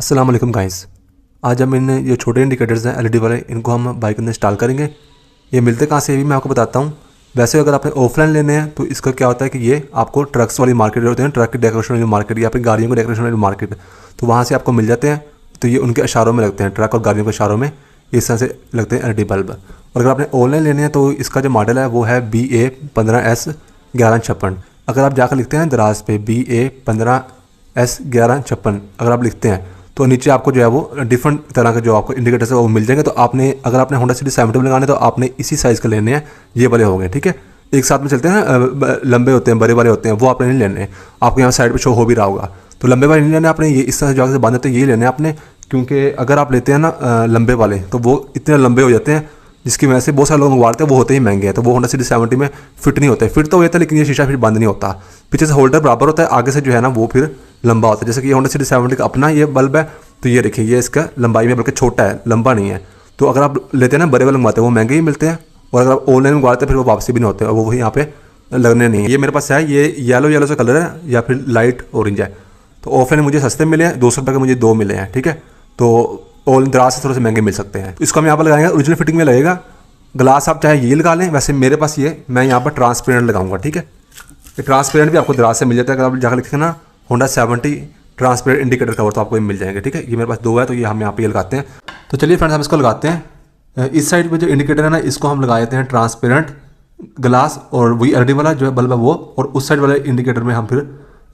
अस्सलाम वालेकुम गाइस। आज हम इन ये छोटे इंडिकेटर्स हैं एलईडी वाले, इनको हम बाइक के अंदर इंस्टॉल करेंगे। ये मिलते कहाँ से, ये भी मैं आपको बताता हूँ। वैसे अगर आपने ऑफलाइन लेने हैं तो इसका क्या होता है कि ये आपको ट्रक्स वाली मार्केट होते हैं, ट्रक की डेकोरेशन वाली मार्केट या फिर गाड़ियों की डेकोरेशन वाली मार्केट, तो वहाँ से आपको मिल जाते हैं। तो ये उनके इशारों में लगते हैं, ट्रक और गाड़ियों के इशारों में इस तरह से लगते हैं एलईडी बल्ब। और अगर आपने ऑनलाइन लेने हैं तो इसका जो मॉडल है वो है BA15S1156। अगर आप जाकर लिखते हैं दराज पे BA15S1156 अगर आप लिखते हैं तो नीचे आपको जो है वो डिफरेंट तरह के जो आपको इंडिकेटर्स है वो मिल जाएंगे। तो आपने अगर आपने होंडा सिटी 70 लगाने तो आपने इसी साइज़ के लेने हैं, ये वाले होंगे, ठीक है। एक साथ में चलते हैं ना, लंबे होते हैं, बड़े वाले होते हैं, वो आपने नहीं लेने। आपको यहाँ साइड पे शो हो भी रहा होगा, तो लंबे वाले नहीं लेने आपने, ये इस तरह से जगह से बांधते हैं, यही लेने आपने। क्योंकि अगर आप लेते हैं ना लंबे वाले तो वो इतने लंबे हो जाते हैं जिसकी वजह से बहुत सारे लोग मंगवाते हैं, वो होते ही महंगे हैं। तो वो होंडा सिटी 70 में फिट नहीं होते, फिट तो हो जाता है लेकिन ये शीशा फिर बंद नहीं होता। पीछे से होल्डर बराबर होता है, आगे से जो है ना वो फिर लंबा होता है। जैसे कि ये होंडा सिटी 70 का अपना ये बल्ब है, तो ये देखिए ये इसका लंबाई में बल्कि छोटा है, लंबा नहीं है। तो अगर आप लेते हैं ना बड़े वाले मंगवाते हैं वो महंगे ही मिलते हैं, और अगर आप ऑनलाइन मंगवाते हैं फिर वो वापसी भी नहीं होते, और वो यहाँ पे लगने नहीं है। ये मेरे पास है, ये येलो सा कलर है या फिर लाइट ऑरेंज है। तो ऑफलाइन मुझे सस्ते मिले हैं, 200 रुपये के मुझे 2 मिले हैं, ठीक है। तो ऑन दराज से थोड़े से महंगे मिल सकते हैं। इसको हम यहाँ पर लगाएंगे, ओरिजिनल फिटिंग में लगेगा। ग्लास आप चाहे ये लगा लें, वैसे मेरे पास ये मैं यहाँ पर ट्रांसपेरेंट लगाऊंगा, ठीक है। ये ट्रांसपेरेंट भी आपको दराज से मिल जाता है। अगर आप जाकर लिखेंगे ना होंडा 70 ट्रांसपेरेंट इंडिकेटर कवर तो आपको ये मिल जाएंगे, ठीक है। ये मेरे पास 2 है तो ये हम यहाँ पे लगाते हैं। तो चलिए फ्रेंड्स हम इसको लगाते हैं। इस साइड पे जो इंडिकेटर है ना इसको हम लगा देते हैं ट्रांसपेरेंट ग्लास, और वही एलईडी वाला जो है बल्ब है वो, और उस साइड वाले इंडिकेटर में हम फिर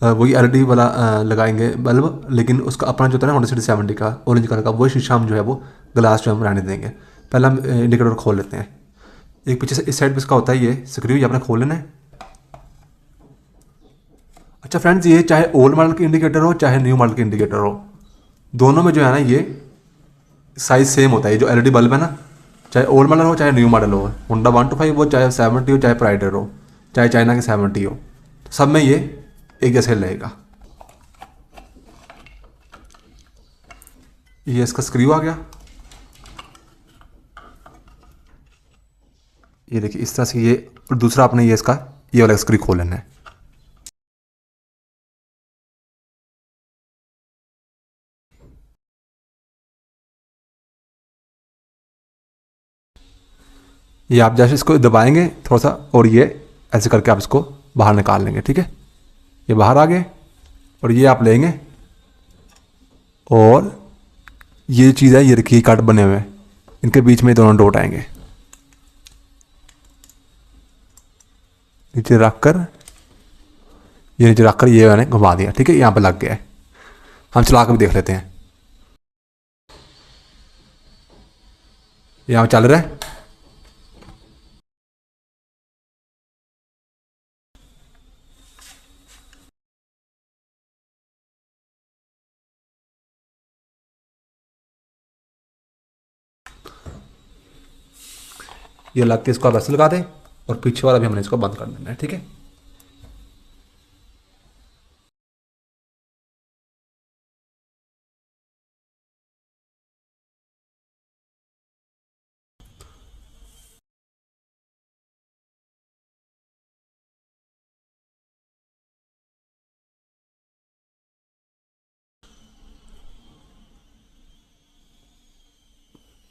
वही एलईडी वाला लगाएंगे बल्ब, लेकिन उसका अपना जो होता है ना होंडा सिटी 70 का ऑरेंज कलर का, वही शीशा हम जो है वो ग्लास जो हम रहने देंगे। पहले हम इंडिकेटर खोल लेते हैं। एक पीछे से इस साइड पे इसका होता है ये स्क्रू, ये आपने खोल लेना है। अच्छा फ्रेंड्स, ये चाहे ओल्ड मॉडल के इंडिकेटर हो चाहे न्यू मॉडल के इंडिकेटर हो, दोनों में जो है ना ये साइज़ सेम होता है। ये जो एलईडी बल्ब है ना, चाहे ओल्ड मॉडल हो चाहे न्यू मॉडल हो, होंडा 125 हो चाहे 70 हो चाहे प्राइडर हो चाहे चाइना की 70 हो, तो सब में ये एक जैसे लगेगा। ये इसका स्क्रू आ गया, ये देखिए इस तरह से ये, और दूसरा आपने ये इसका ये वाला स्क्रू खोल लेना है। ये आप जैसे इसको दबाएंगे थोड़ा सा, और ये ऐसे करके आप इसको बाहर निकाल लेंगे, ठीक है। ये बाहर आ गए, और ये आप लेंगे, और ये चीज़ है, ये देखिए कट बने हुए हैं, इनके बीच में दोनों डॉट आएंगे। नीचे रख कर ये नीचे रख कर ये मैंने घुमा दिया, ठीक है। यहाँ पे लग गया है। हम चला कर भी देख लेते हैं। यहाँ चल रहा है। ये लग के इसको आप ऐसे लगा दें, और पीछे वाला भी हमने इसको बंद कर देना है, ठीक है।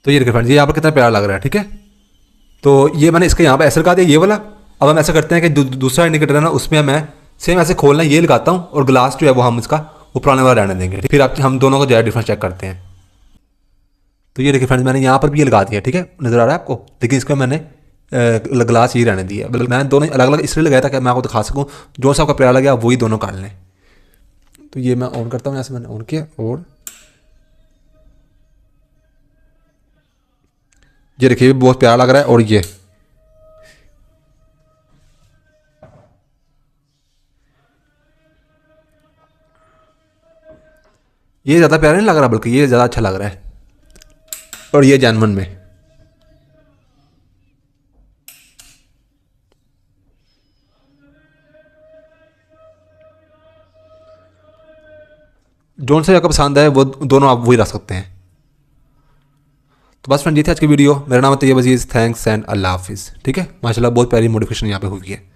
तो ये देखिए फ्रेंड्स, ये यहाँ पर कितना प्यारा लग रहा है, ठीक है। तो ये मैंने इसके यहाँ पे ऐसे लगा दिया ये वाला। अब हम ऐसा करते हैं कि दूसरा इंडिकेटर है ना उसमें मैं सेम ऐसे खोलना ये लगाता हूँ, और ग्लास जो है वो हम इसका वो पुराने वाला रहने देंगे। फिर आप हम दोनों का जो है डिफरेंस चेक करते हैं। तो ये देखिए फ्रेंड्स, मैंने यहाँ पर भी ये लगा दिया, ठीक है, नज़र आ रहा है आपको। लेकिन इसका मैंने ग्लास ये रहने दिया, बल्कि मैंने दोनों अलग अलग इसलिए लगाया था कि मैं आपको दिखा सकूँ, जो सा आपका प्यारा लगे आप वही दोनों काट लें। तो ये मैं ऑन करता हूँ, ऐसे मैंने ऑन किया, और ये देखिए बहुत प्यारा लग रहा है। और ये ज़्यादा प्यारा नहीं लग रहा, बल्कि ये ज़्यादा अच्छा लग रहा है, और ये जानवन में। जोन से आपको पसंद है वो दोनों आप वही रख सकते हैं। तो बस फ्रेंड, ये थी आज की वीडियो। मेरा नाम है तैयब अजीज़, थैंक्स एंड अल्लाह हाफिज़, ठीक है। माशाल्लाह बहुत प्यारी मॉडिफिकेशन यहाँ पे हुई है।